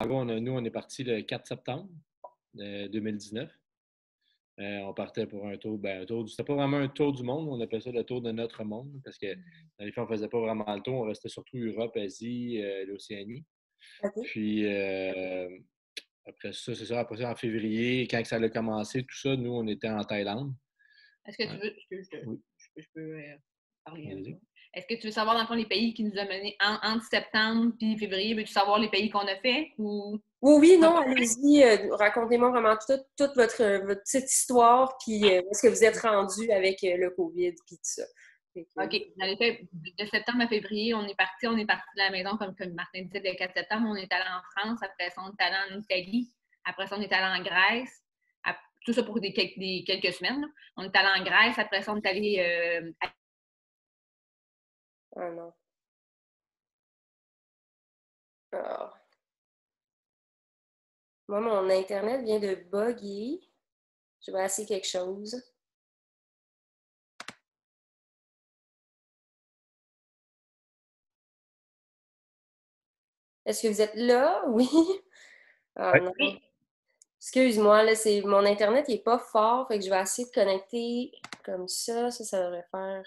gros, nous, on est parti le 4 septembre 2019. On partait pour un tour, c'était pas vraiment un tour du monde, on appelait ça le tour de notre monde, parce que dans les faits, on faisait pas vraiment le tour, on restait surtout Europe, Asie, l'Océanie. OK. Puis après ça, c'est ça, après ça, en février, quand ça a commencé, tout ça, nous, on était en Thaïlande. Est-ce que tu Ouais. veux Oui, je peux, parler un peu? allez-y. Est-ce que tu veux savoir, dans le fond, les pays qui nous ont menés entre septembre puis février? Veux-tu savoir les pays qu'on a fait ou Oui, oui, pas? non, allez-y. Racontez-moi vraiment toute votre petite histoire, puis où est-ce que vous êtes rendu avec le COVID, puis tout ça. OK. Dans les faits, de septembre à février, on est parti de la maison, comme Martin disait, le 4 septembre, on est allé en France, après ça, on est allé en Italie, après ça, on est allé en Grèce, tout ça pour quelques semaines, là. On est allé en Grèce, après ça, on est allé Ah non. Ah. Moi, mon Internet vient de bugger. Je vais essayer quelque chose. Est-ce que vous êtes là? Oui. Ah Ouais. non. Excuse-moi, là, mon Internet n'est pas fort, fait que je vais essayer de connecter comme ça. Ça devrait faire.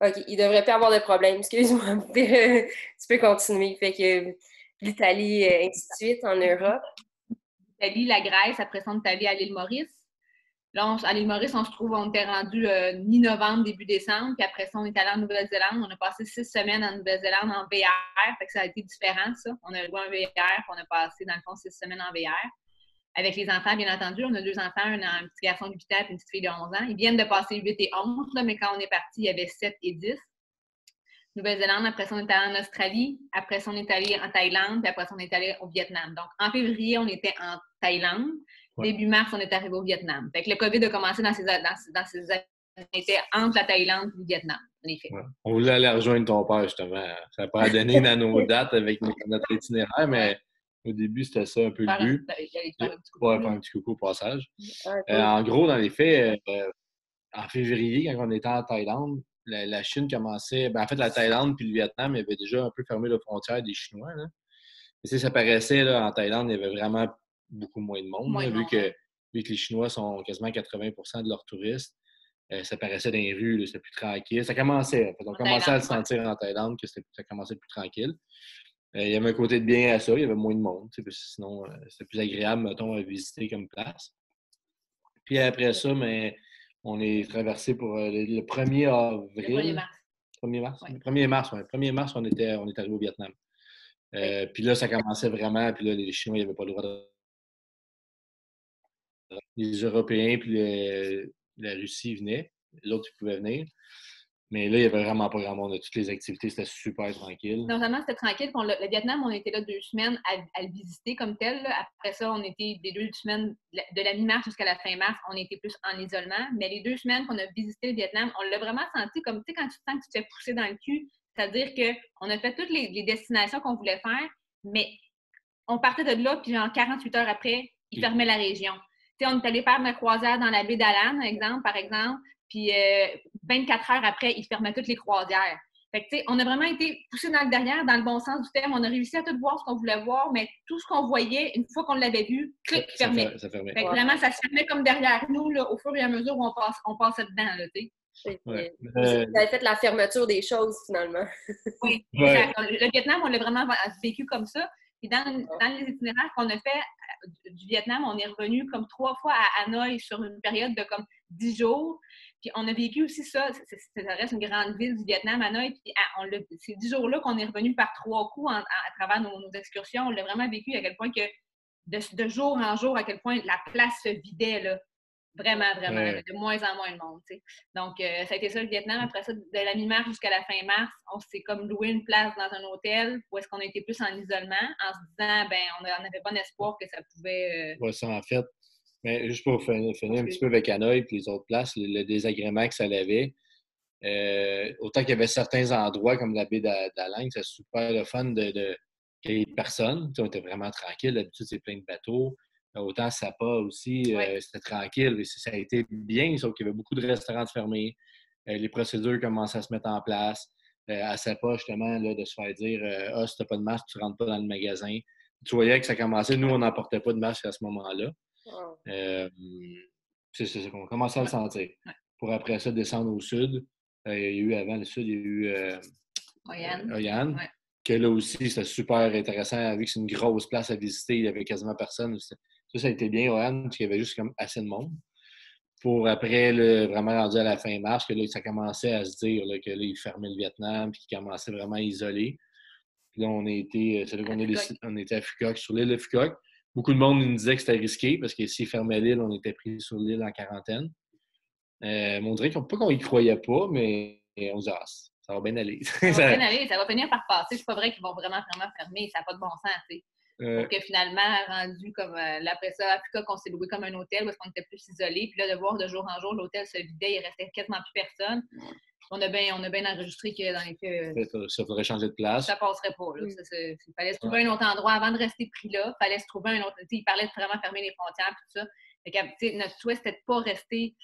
OK, il devrait pas avoir de problème. Excuse-moi, tu peux continuer. Fait que l'Italie, ainsi de suite, en Europe. l'Italie, la Grèce, après ça, on est allé à l'île Maurice. Là, à l'île Maurice, on était rendu mi-novembre, début décembre, puis après ça, on est allé en Nouvelle-Zélande. On a passé 6 semaines en Nouvelle-Zélande en VR, fait que ça a été différent, ça. On a loué un VR, puis on a passé, dans le fond, 6 semaines en VR. Avec les enfants, bien entendu, on a 2 enfants, un petit garçon de 8 ans et une petite fille de 11 ans. Ils viennent de passer 8 et 11, là, mais quand on est parti, il y avait 7 et 10. Nouvelle-Zélande, après ça, on est allé en Australie, après ça, on est allé en Thaïlande, puis après ça, on est allé au Vietnam. Donc, en février, on était en Thaïlande. Ouais. Début mars, on est arrivé au Vietnam. Fait que le COVID a commencé dans ces années, on était entre la Thaïlande et le Vietnam, en effet. Ouais. On voulait aller rejoindre ton père, justement. Ça n'a pas donné dans nos dates avec notre itinéraire, mais au début, c'était ça un peu le but. J'allais te faire un petit coucou. Ouais, faire un petit coucou au passage. Ah, cool. En gros, dans les faits, en février, quand on était en Thaïlande, la Chine commençait. En fait, la Thaïlande puis le Vietnam avaient déjà un peu fermé la frontière des Chinois, là. Et, ça paraissait, là, en Thaïlande, il y avait vraiment beaucoup moins de monde, Moins là, de monde, vu que les Chinois sont quasiment 80 de leurs touristes. Ça paraissait dans les rues, là, c'était plus tranquille. Ça commençait. En fait, on commençait à le sentir en Thaïlande que ça commençait plus tranquille. Il y avait un côté de bien à ça, il y avait moins de monde. Parce que sinon, c'était plus agréable, mettons, à visiter comme place. Puis après ça, mais on est traversé pour le 1er le 1er avril. mars. 1er mars? Ouais. Le 1er mars, oui. Le 1er mars, on est arrivé au Vietnam. Puis là, ça commençait vraiment. Puis là, les Chinois, ils n'avaient pas le droit de. Les Européens, puis la Russie venaient. Les autres, ils pouvaient venir. Mais là, il n'y avait vraiment pas grand monde. Toutes les activités, c'était super tranquille. Non seulement c'était tranquille, puis le Vietnam, on était là 2 semaines à le visiter comme tel, là. Après ça, on était des 2 semaines, de la mi-mars jusqu'à la fin mars, on était plus en isolement. Mais les 2 semaines qu'on a visité le Vietnam, on l'a vraiment senti comme, tu sais, quand tu sens que tu te fais pousser dans le cul, c'est-à-dire qu'on a fait toutes les destinations qu'on voulait faire, mais on partait de là, puis genre 48 heures après, ils fermaient la région. Tu sais, on est allé faire une croisière dans la baie d'Alan, par exemple, puis 24 heures après, ils fermaient toutes les croisières. Fait que, tu sais, on a vraiment été poussés dans le derrière, dans le bon sens du terme. On a réussi à tout voir ce qu'on voulait voir, mais tout ce qu'on voyait, une fois qu'on l'avait vu, clic, fermait. Ça fermait. Fait que vraiment, ça se fermait comme derrière nous, là, au fur et à mesure où on passait dedans, là, tu sais. Ouais. Vous avez fait la fermeture des choses, finalement. Oui, Ouais. exact. Le Vietnam, on l'a vraiment vécu comme ça. Puis dans les itinéraires qu'on a fait du Vietnam, on est revenu comme 3 fois à Hanoï sur une période de comme 10 jours. Puis on a vécu aussi ça. Ça reste une grande ville du Vietnam, Hanoï. Puis ces 10 jours-là qu'on est revenu par 3 coups à travers nos excursions, on l'a vraiment vécu à quel point que de jour en jour, à quel point la place se vidait, là. Vraiment, vraiment. Ouais. De moins en moins de monde, tu sais. Donc, ça a été ça le Vietnam. Après ça, de la mi-mars jusqu'à la fin mars, on s'est comme loué une place dans un hôtel où est-ce qu'on était plus en isolement en se disant, ben, on avait bon espoir que ça pouvait. Ouais, ça, en fait. Mais juste pour finir un petit peu avec Hanoï et les autres places, le désagrément que ça avait, autant qu'il y avait certains endroits comme la baie d'Alang, c'est super le fun qu'il y ait personne. On était vraiment tranquille. D'habitude, c'est plein de bateaux. Autant Sapa aussi, c'était tranquille. Ça a été bien, sauf qu'il y avait beaucoup de restaurants fermés. Les procédures commençaient à se mettre en place. À Sapa, justement, là, de se faire dire si tu n'as pas de masque, tu ne rentres pas dans le magasin. Tu voyais que ça commençait. Nous, on n'emportait pas de masque à ce moment-là. Oh. C'est ça qu'on commençait à le sentir. Ouais. Pour après ça, descendre au sud. Il y a eu, avant le sud, il y a eu Oyane. Ouais. Que là aussi, c'était super intéressant. Vu que c'est une grosse place à visiter, il y avait quasiment personne. Ça a été bien, Oyane, parce qu'il y avait juste comme assez de monde. Pour après, là, vraiment rendu à la fin mars, que là, ça commençait à se dire là, que là, ils fermaient le Vietnam, puis qu'ils commençaient vraiment à isoler. Puis là, c'est là qu'on on était à Phuoc, sur l'île de Phuoc. Beaucoup de monde nous disait que c'était risqué, parce que s'ils fermaient l'île, on était pris sur l'île en quarantaine. Mais on dirait pas qu'on y croyait pas, mais on se dit, ça va bien aller. Ça va bien aller, ça va finir par passer. C'est pas vrai qu'ils vont vraiment fermer, ça n'a pas de bon sens, tu sais. Pour que finalement, rendu comme là, après ça, à Phuoc, on s'est loué comme un hôtel parce qu'on était plus isolés. Puis là, de voir de jour en jour, l'hôtel se vidait, il restait quasiment plus personne. On a bien enregistré que dans les ça faudrait changer de place. Ça passerait pas. Là. Il fallait se trouver un autre endroit avant de rester pris là. Il fallait se trouver un autre. Il parlait de vraiment fermer les frontières et tout ça. Fait que, notre souhait, c'était de ne pas rester.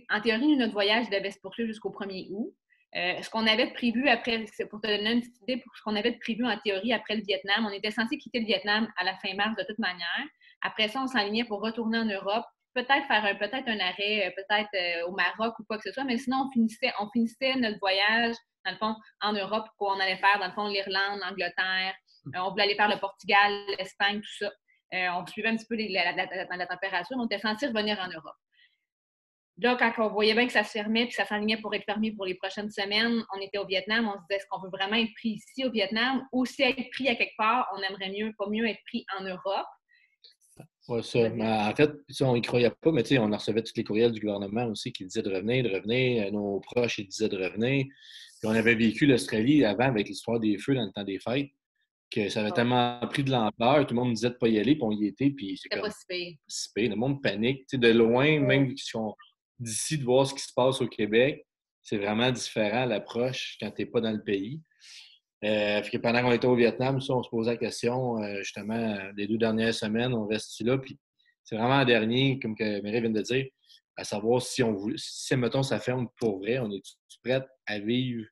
En théorie, notre voyage devait se poursuivre jusqu'au 1er août. Ce qu'on avait prévu après, pour te donner une petite idée, pour ce qu'on avait prévu en théorie après le Vietnam, on était censé quitter le Vietnam à la fin mars de toute manière. Après ça, on s'enlignait pour retourner en Europe, peut-être faire un arrêt, peut-être au Maroc ou quoi que ce soit, mais sinon, on finissait notre voyage, dans le fond, en Europe, quoi on allait faire, dans le fond, l'Irlande, l'Angleterre. On voulait aller faire le Portugal, l'Espagne, tout ça. On suivait un petit peu la température. On était censé revenir en Europe. Là, quand on voyait bien que ça se fermait et que ça s'enlignait pour être fermé pour les prochaines semaines, on était au Vietnam, on se disait, est-ce qu'on veut vraiment être pris ici au Vietnam ou si être pris à quelque part, on aimerait pas mieux être pris en Europe? Oui, ça. Mais en fait, on n'y croyait pas, mais on recevait tous les courriels du gouvernement aussi qui disaient de revenir. Nos proches, ils disaient de revenir. Puis on avait vécu l'Australie avant avec l'histoire des feux dans le temps des fêtes, que ça avait tellement pris de l'ampleur, tout le monde disait de ne pas y aller, puis on y était, puis c'est comme... pas si pire. Le monde panique. De loin, même d'ici, de voir ce qui se passe au Québec, c'est vraiment différent l'approche quand tu n'es pas dans le pays. Fait que pendant qu'on était au Vietnam, ça, on se posait la question, justement, les 2 dernières semaines, on reste là. Puis c'est vraiment le dernier, comme que Mireille vient de dire, à savoir si mettons, ça ferme pour vrai, on est prête à vivre,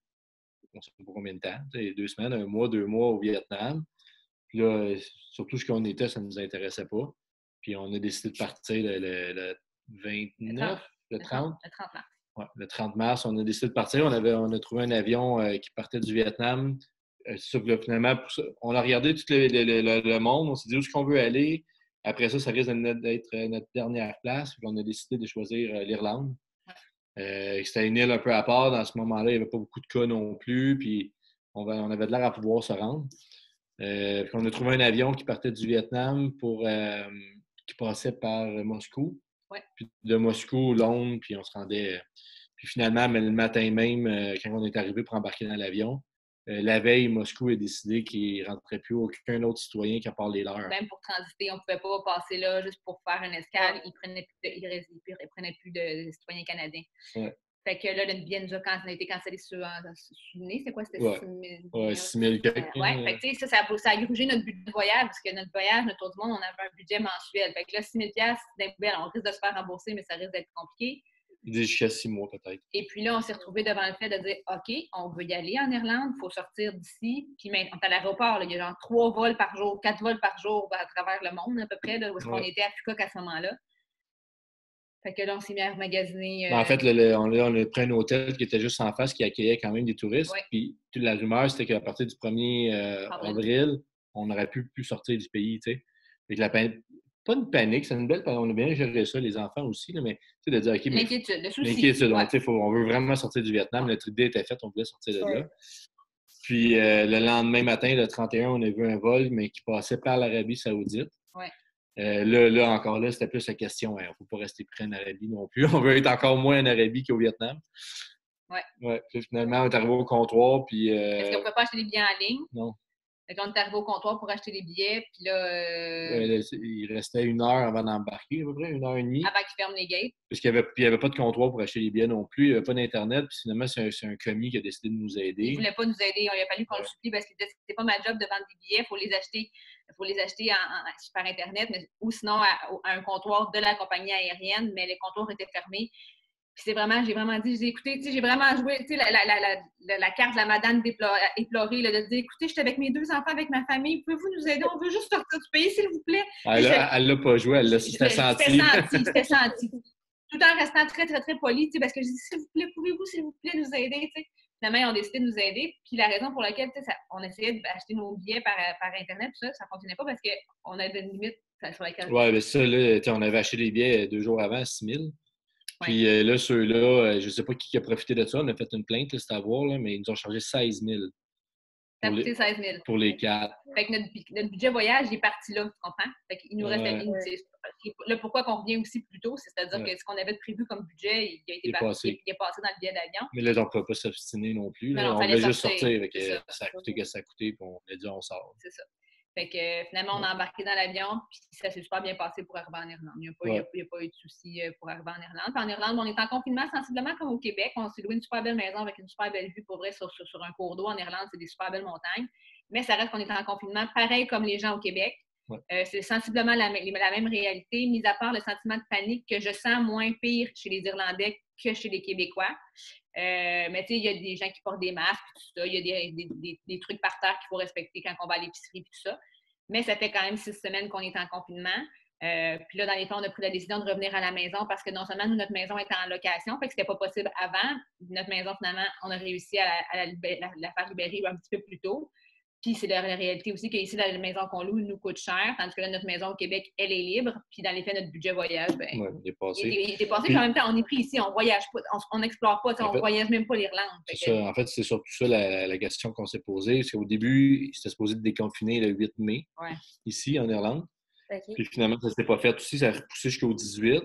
on ne sait pas combien de temps, 2 semaines, 1 mois, 2 mois au Vietnam. Puis là, surtout ce qu'on était, ça ne nous intéressait pas. Puis on a décidé de partir le 29, le 30. Le 30 mars. Ouais, le 30 mars, on a décidé de partir. On a trouvé un avion qui partait du Vietnam. Sauf que finalement, on a regardé tout le monde. On s'est dit où est-ce qu'on veut aller. Après ça, ça risque d'être notre dernière place. On a décidé de choisir l'Irlande. C'était une île un peu à part. Dans ce moment-là, il n'y avait pas beaucoup de cas non plus. Puis on avait de l'air à pouvoir se rendre. On a trouvé un avion qui partait du Vietnam qui passait par Moscou. Ouais. Puis de Moscou, Londres, puis on se rendait. Puis finalement, mais le matin même, quand on est arrivé pour embarquer dans l'avion, la veille, Moscou a décidé qu'il ne rentrerait plus aucun autre citoyen qu'à part les leurs. Même pour transiter, on ne pouvait pas passer là juste pour faire une escale. Ils ne prenaient plus de citoyens canadiens. Ouais. Fait que là, le billet a été cancellé sur souvenez, c'est quoi? C'était 6 000. 6 000 ouais, fait que tu sais, ça a grugé notre budget de voyage, parce que notre voyage, notre tour du monde, on avait un budget mensuel. Fait que là, 6 000 d'un poubelle, on risque de se faire rembourser, mais ça risque d'être compliqué. Il dit jusqu'à 6 mois peut-être. Et puis là, on s'est retrouvés devant le fait de dire, OK, on veut y aller en Irlande, il faut sortir d'ici. Puis maintenant, on est à l'aéroport, il y a genre 3 vols par jour, 4 vols par jour à travers le monde à peu près, là, où est-ce qu'on était à Phuoc à ce moment-là. Fait que là, on s'est mis à magasiner. En fait, on a pris un hôtel qui était juste en face, qui accueillait quand même des touristes. Ouais. Puis toute la rumeur, c'était qu'à partir du 1er avril, on n'aurait plus pu sortir du pays. T'sais. Fait que pas une panique, c'est une belle panique. On a bien géré ça, les enfants aussi, là, mais de dire, OK, mais l'inquiétude, le souci. L'inquiétude, ouais. On veut vraiment sortir du Vietnam. Notre idée était faite, on voulait sortir de là. Puis le lendemain matin, le 31, on a vu un vol, mais qui passait par l'Arabie Saoudite. Ouais. Là, encore là, c'était plus la question. Il ne faut pas rester près en Arabie non plus. On veut être encore moins en Arabie qu'au Vietnam. Ouais. Puis finalement, on est arrivé au comptoir. Puis, est-ce qu'on ne peut pas acheter des billets en ligne? Non. Fait qu'on est arrivé au comptoir pour acheter des billets. Puis là. Il restait 1 heure avant d'embarquer, à peu près, 1h30. Avant qu'ils ferment les gates. Parce qu'il n'y avait pas de comptoir pour acheter les billets non plus. Il n'y avait pas d'Internet. Puis finalement, c'est un commis qui a décidé de nous aider. Il ne voulait pas nous aider. Il a fallu qu'on le supplie parce que c'était pas ma job de vendre des billets. Il faut les acheter par Internet ou sinon à un comptoir de la compagnie aérienne. Mais les comptoirs étaient fermés. Puis j'ai vraiment dit, j'ai écouté, tu sais, j'ai vraiment joué, tu sais, la carte de la madame éplorée, là, de dire, écoutez, je suis avec mes 2 enfants, avec ma famille, pouvez-vous nous aider? On veut juste sortir du pays, s'il vous plaît. Elle l'a pas joué, elle s'était sentie. C'était senti. Tout en restant très, très, très poli, tu sais, parce que je dis, s'il vous plaît, pouvez-vous, s'il vous plaît, nous aider, tu sais. Finalement, ils ont décidé de nous aider. Puis la raison pour laquelle, tu sais, on essayait d'acheter nos billets par Internet, tout ça, ça ne fonctionnait pas parce qu'on avait une limite sur laquelle. Oui, mais ça, là, on avait acheté les billets 2 jours avant à 6 000. Puis là, ceux-là, je ne sais pas qui a profité de ça. On a fait une plainte, c'est à voir, là, mais ils nous ont chargé 16 000. Ça a coûté 16 000. Pour les 4. Fait que notre budget voyage il est parti là, tu comprends? Fait qu'il nous reste là, pourquoi qu'on revient aussi plus tôt, c'est-à-dire que ce qu'on avait prévu comme budget, il est passé dans le billet d'avion. Mais là, on ne pouvait pas s'obstiner non plus. Là. On voulait juste sortir. Ça a coûté que ça a coûté, puis on a dit on sort. C'est ça. Fait que finalement, on a embarqué dans l'avion, puis ça s'est super bien passé pour arriver en Irlande. Il n'y a pas eu de soucis pour arriver en Irlande. Puis en Irlande, on est en confinement sensiblement comme au Québec. On s'est loué une super belle maison avec une super belle vue pour vrai sur un cours d'eau. En Irlande, c'est des super belles montagnes. Mais ça reste qu'on est en confinement, pareil comme les gens au Québec. C'est sensiblement la même réalité, mis à part le sentiment de panique que je sens moins pire chez les Irlandais que chez les Québécois. Mais tu sais, il y a des gens qui portent des masques, tout ça. Il y a des trucs par terre qu'il faut respecter quand on va à l'épicerie, tout ça. Mais ça fait quand même 6 semaines qu'on est en confinement. Puis là, dans les temps, on a pris la décision de revenir à la maison parce que non seulement nous, notre maison était en location, fait que c'était pas possible avant. Notre maison, finalement, on a réussi à la faire libérer un petit peu plus tôt. Puis c'est la réalité aussi qu'ici, la maison qu'on loue nous coûte cher, tandis que là, notre maison au Québec, elle est libre. Puis dans les faits, notre budget voyage, il est passé. Il est dépassé. Puis en même temps, on est pris ici, on voyage pas, on n'explore pas, on voyage même pas l'Irlande. En fait, c'est surtout ça la question qu'on s'est posée. Parce qu'au début, c'était supposé de déconfiner le 8 mai, ici, en Irlande. Okay. Puis finalement, ça ne s'est pas fait aussi. Ça a repoussé jusqu'au 18.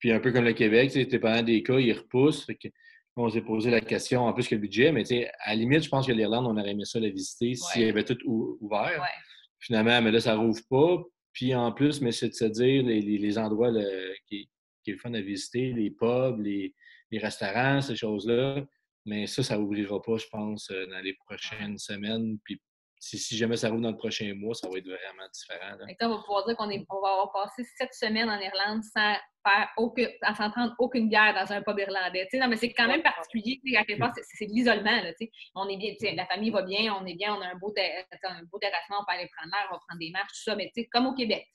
Puis un peu comme le Québec, dépendant des cas, ils repoussent. Fait que, on s'est posé la question, en plus que le budget, mais à la limite, je pense que l'Irlande, on aurait aimé ça la visiter s'il y avait tout ouvert. Ouais. Finalement, mais là, ça ne rouvre pas. Puis en plus, mais c'est de se dire les endroits qui est le fun à visiter, les pubs, les restaurants, ces choses-là. Mais ça n'ouvrira pas, je pense, dans les prochaines semaines. Puis si jamais ça rouvre dans le prochain mois, ça va être vraiment différent. Là. On va pouvoir dire qu'on va avoir passé 7 semaines en Irlande sans prendre aucune bière dans un pub irlandais. Non, mais c'est quand même particulier. À quelque part, c'est de l'isolement. Là, on est bien, la famille va bien, on est bien, on a un beau terrassement, on peut aller prendre l'air, on va prendre des marches, tout ça, mais comme au Québec.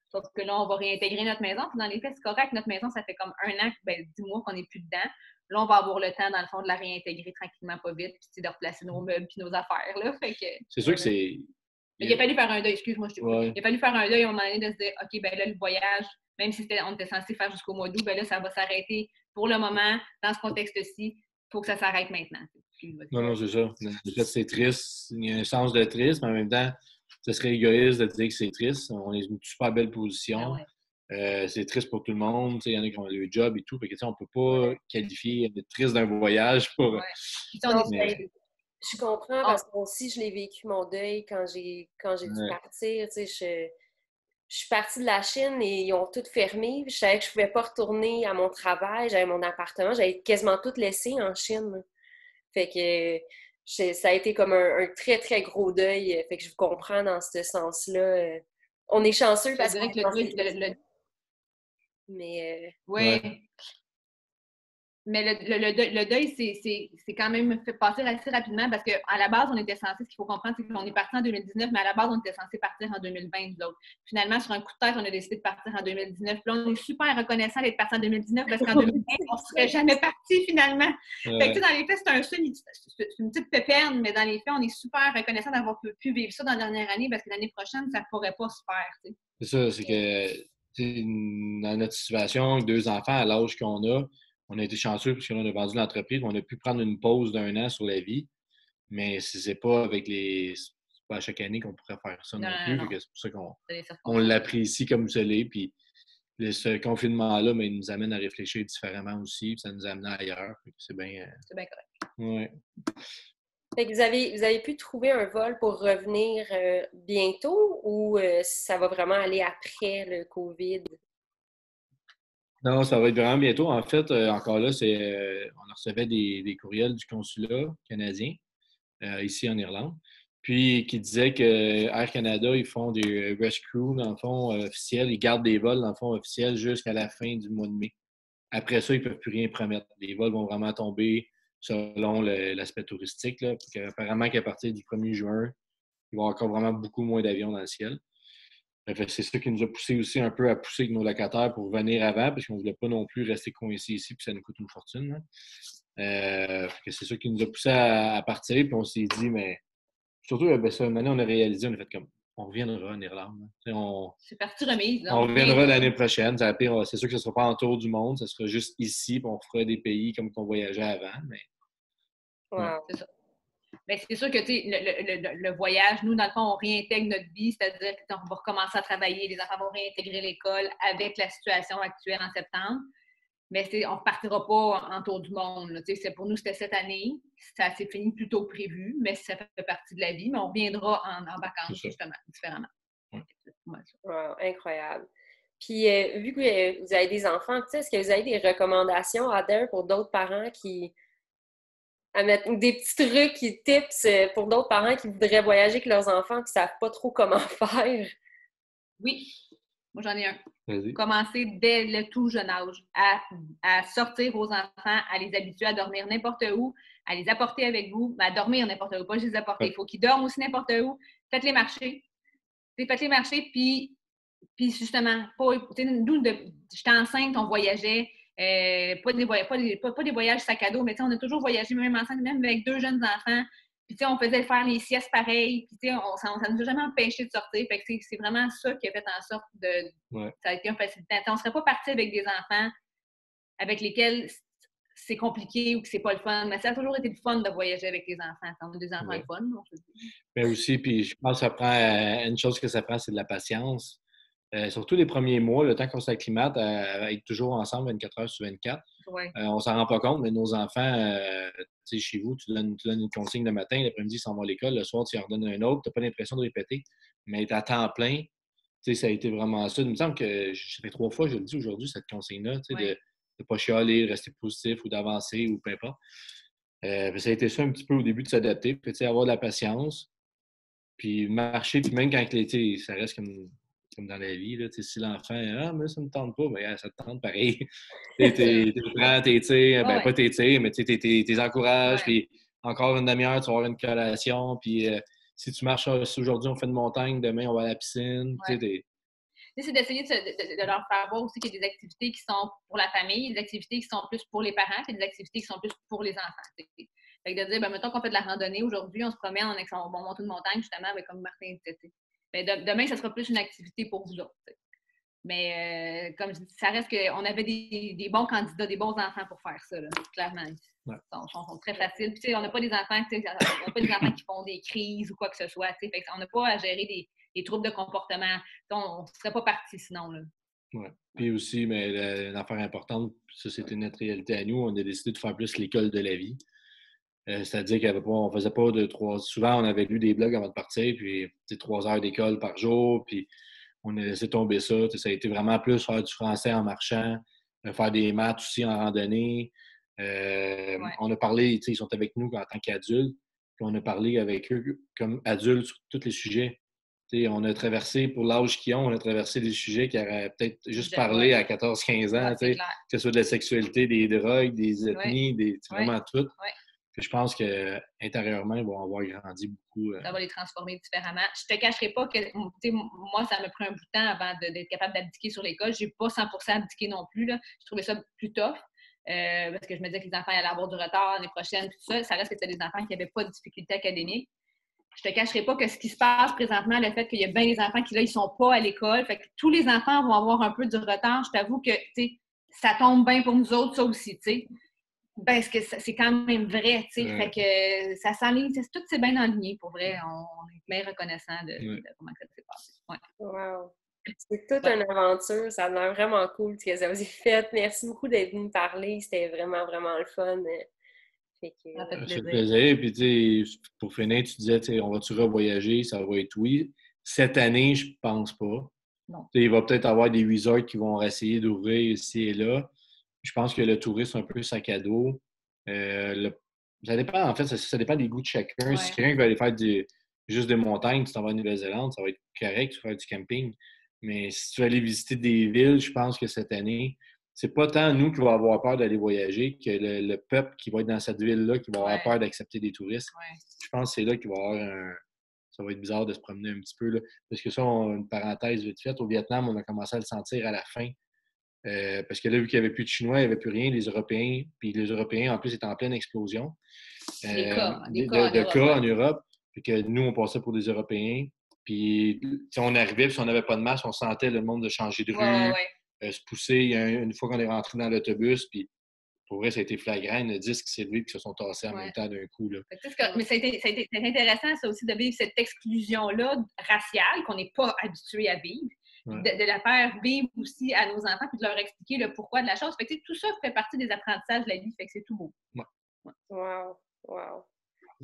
Sauf que là, on va réintégrer notre maison. Puis dans les faits, c'est correct. Notre maison, ça fait comme 1 an, 10 mois qu'on n'est plus dedans. Là, on va avoir le temps, dans le fond, de la réintégrer tranquillement, pas vite, puis de replacer nos meubles et nos affaires. Là. Fait que, c'est sûr que c'est... Mais il a fallu faire un deuil, excuse-moi, il a fallu faire un deuil à un moment donné de se dire, OK, ben là, le voyage, même si on était censé faire jusqu'au mois d'août, ben là, ça va s'arrêter pour le moment, dans ce contexte-ci, il faut que ça s'arrête maintenant. Non, c'est ça. En fait, c'est triste. Il y a un sens de triste, mais en même temps, ce serait égoïste de dire que c'est triste. On est dans une super belle position. C'est triste pour tout le monde. Il y en a qui ont le job et tout. Fait que, on ne peut pas qualifier de triste d'un voyage pour. Je comprends parce que moi aussi, je l'ai vécu mon deuil quand j'ai dû partir. Je suis partie de la Chine et ils ont tout fermé. Je savais que je ne pouvais pas retourner à mon travail. J'avais mon appartement. J'avais quasiment tout laissé en Chine. Fait que ça a été comme un très, très gros deuil. Fait que je vous comprends dans ce sens-là. On est chanceux parce que Mais Mais le deuil, c'est quand même fait passer assez rapidement parce qu'à la base, on était censé, ce qu'il faut comprendre, c'est qu'on est parti en 2019, mais à la base, on était censé partir en 2020. Donc, finalement, sur un coup de tête, on a décidé de partir en 2019. Puis là, on est super reconnaissant d'être parti en 2019 parce qu'en 2020, on ne serait jamais parti finalement. Fait que, dans les faits, c'est une petite péperne, mais dans les faits, on est super reconnaissant d'avoir pu vivre ça dans la dernière année parce que l'année prochaine, ça ne pourrait pas se faire. C'est ça, c'est que dans notre situation, avec 2 enfants à l'âge qu'on a, on a été chanceux parce qu'on a vendu l'entreprise, on a pu prendre une pause d'1 an sur la vie, mais c'est pas avec c'est pas à chaque année qu'on pourrait faire ça non plus. Non. C'est pour ça qu'on l'apprécie comme ça l'est. Puis ce confinement-là, mais il nous amène à réfléchir différemment aussi, puis ça nous amène ailleurs. C'est bien correct. Ouais. Fait que vous avez pu trouver un vol pour revenir bientôt ou ça va vraiment aller après le COVID? Non, ça va être vraiment bientôt. En fait, encore là, on recevait des courriels du consulat canadien ici en Irlande, puis qui disaient que Air Canada, ils font des rescues, dans le fond, officiels. Ils gardent des vols, dans le fond, officiels jusqu'à la fin du mois de mai. après ça, ils ne peuvent plus rien promettre. Les vols vont vraiment tomber selon l'aspect touristique. Là, apparemment qu'à partir du 1er juin, il va y avoir encore vraiment beaucoup moins d'avions dans le ciel. C'est ça qui nous a poussé aussi un peu à pousser avec nos locataires pour venir avant, parce qu'on ne voulait pas non plus rester coincés ici, puis ça nous coûte une fortune. C'est ça qui nous a poussé à partir, puis on s'est dit, mais surtout, ça, une année, on a réalisé, on a fait comme, on reviendra en Irlande. C'est parti remise. On reviendra l'année prochaine. C'est sûr que ce ne sera pas en tour du monde, ce sera juste ici, puis on fera des pays comme qu'on voyageait avant. Mais... Wow. C'est ça. Mais c'est sûr que le voyage, nous, dans le fond, on réintègre notre vie, c'est-à-dire qu'on va recommencer à travailler, les enfants vont réintégrer l'école avec la situation actuelle en septembre. Mais on ne repartira pas en tour du monde. Pour nous, c'était cette année. Ça s'est fini plus tôt que prévu, mais ça fait partie de la vie. Mais on reviendra en vacances, justement, différemment. Wow, incroyable. Puis, vu que vous avez des enfants, est-ce que vous avez des recommandations à dire pour d'autres parents à mettre des petits trucs, tips pour d'autres parents qui voudraient voyager avec leurs enfants et qui ne savent pas trop comment faire? Oui. Moi, j'en ai un. Vas-y. Commencez dès le tout jeune âge à sortir vos enfants, à les habituer à dormir n'importe où, à les apporter avec vous, à dormir n'importe où, pas juste les apporter. Il faut qu'ils dorment aussi n'importe où. Faites-les marcher. Faites-les marcher, puis justement, nous, j'étais enceinte, on voyageait, pas des voyages sac à dos, mais on a toujours voyagé, même enceinte, même avec 2 jeunes enfants. Puis, on faisait faire les siestes pareilles. Puis, ça ne nous a jamais empêché de sortir. Fait que c'est vraiment ça qui a fait en sorte ça a été un facilitant. On ne serait pas parti avec des enfants avec lesquels c'est compliqué ou que c'est pas le fun. Mais ça a toujours été le fun de voyager avec les enfants. On a des enfants le fun. Mais aussi, puis je pense que ça prend une chose que ça prend, c'est de la patience. Surtout les premiers mois, le temps qu'on s'acclimate à être toujours ensemble 24 heures sur 24. Ouais. On s'en rend pas compte, mais nos enfants, chez vous, tu donnes une consigne le matin, l'après-midi, ils s'en vont à l'école, le soir, tu en redonnes un autre, tu n'as pas l'impression de répéter, mais être à temps plein, ça a été vraiment ça. Il me semble que ça fait 3 fois, je le dis aujourd'hui, cette consigne-là, de ne pas chialer, de rester positif ou d'avancer ou peu importe. Ça a été ça un petit peu au début de s'adapter, puis avoir de la patience, puis marcher, puis même quand ça reste comme dans la vie, là, si l'enfant mais ça ne me tente pas, ben, ça te tente pareil. Tu prends tes tirs, pas tes tirs, mais tu t'es encourages, puis encore une demi-heure, tu vas avoir une collation, puis si tu marches aujourd'hui, on fait une montagne, demain, on va à la piscine. C'est d'essayer de leur faire voir aussi qu'il y a des activités qui sont pour la famille, des activités qui sont plus pour les parents, et des activités qui sont plus pour les enfants. Fait que de dire, mettons qu'on fait de la randonnée aujourd'hui, on se promène, on va monter une montagne, justement, comme Martin disait. Demain, ça sera plus une activité pour vous autres. Mais comme je dis, ça reste qu'on avait des bons candidats, des bons enfants pour faire ça, là, clairement. Ils sont très faciles. Puis, on n'a pas des enfants, qui font des crises ou quoi que ce soit. Fait on n'a pas à gérer des troubles de comportement. On ne serait pas parti sinon. Là. Ouais. Puis aussi, mais une affaire importante, ça c'était notre réalité à nous, on a décidé de faire plus l'école de la vie. C'est-à-dire qu'on ne faisait pas de 3... Souvent, on avait lu des blogs avant de partir, puis 3 heures d'école par jour, puis on a laissé tomber ça. Ça a été vraiment plus faire du français en marchant, faire des maths aussi en randonnée. On a parlé, ils sont avec nous en tant qu'adultes, puis on a parlé avec eux comme adultes sur tous les sujets. On a traversé, pour l'âge qu'ils ont, on a traversé des sujets qui auraient peut-être juste parlé à 14-15 ans, que ce soit de la sexualité, des drogues, des ethnies, vraiment tout. Je pense qu'intérieurement, ils vont avoir grandi beaucoup. Ça va les transformer différemment. Je ne te cacherai pas que moi, ça m'a pris un bout de temps avant d'être capable d'abdiquer sur l'école. Je n'ai pas 100% abdiqué non plus. Là. Je trouvais ça plus tough parce que je me disais que les enfants allaient avoir du retard l'année prochaine. Tout ça. Ça reste que c'était des enfants qui n'avaient pas de difficultés académiques. Je ne te cacherai pas que ce qui se passe présentement, le fait qu'il y a bien des enfants qui, là, ils ne sont pas à l'école. Fait que tous les enfants vont avoir un peu du retard. Je t'avoue que ça tombe bien pour nous autres, ça aussi. Parce que c'est quand même vrai, tu sais. Fait que ça s'enligne, tout c'est bien enligné, pour vrai. On est bien reconnaissant de comment ça s'est passé. Ouais. Wow! C'est toute une aventure. Ça a l'air vraiment cool ce que ça vous a fait. Merci beaucoup d'être venu me parler. C'était vraiment, vraiment le fun. Ça fait plaisir. Puis, tu sais, pour finir, tu disais, on va-tu revoyager? Ça va être oui. Cette année, je pense pas. Non. Il va peut-être avoir des resorts qui vont essayer d'ouvrir ici et là. Je pense que le tourisme un peu sac à dos. Ça dépend, en fait, ça dépend des goûts de chacun. Ouais. Si quelqu'un veut aller faire juste des montagnes, tu t'en vas en Nouvelle-Zélande, ça va être correct, tu vas faire du camping. Mais si tu veux aller visiter des villes, je pense que cette année, c'est pas tant nous qui va avoir peur d'aller voyager que le peuple qui va être dans cette ville-là qui va avoir peur d'accepter des touristes. Ouais. Je pense que c'est là qu'il va y avoir ça va être bizarre de se promener un petit peu. Là. Parce que ça, une parenthèse vite faite, au Vietnam, on a commencé à le sentir à la fin. Parce que là, vu qu'il n'y avait plus de Chinois, il n'y avait plus rien, les Européens. Puis les Européens, en plus, étaient en pleine explosion. Des cas cas en Europe. Puis que nous, on passait pour des Européens. Puis on arrivait, puis si on n'avait pas de masque, on sentait le monde de changer de rue, se pousser. Une fois qu'on est rentré dans l'autobus, puis pour vrai, ça a été flagrant. Il y en a 10 qui s'est levé et qui se sont tassés en même temps d'un coup. Là. Mais c'est intéressant, ça aussi, de vivre cette exclusion-là raciale qu'on n'est pas habitué à vivre. De la faire vivre aussi à nos enfants puis de leur expliquer le pourquoi de la chose. Fait que, tout ça fait partie des apprentissages de la vie. Fait que c'est tout beau. Wow! Wow!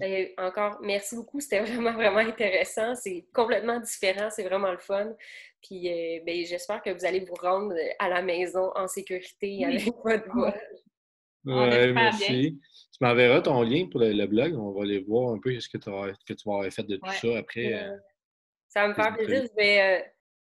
Et encore, merci beaucoup. C'était vraiment, vraiment intéressant. C'est complètement différent. C'est vraiment le fun. Puis, j'espère que vous allez vous rendre à la maison en sécurité avec votre vol. Ouais, merci. Tu m'enverras ton lien pour le blog. On va aller voir un peu ce que tu vas avoir fait de tout ça après. Ça va me faire plaisir. Je vais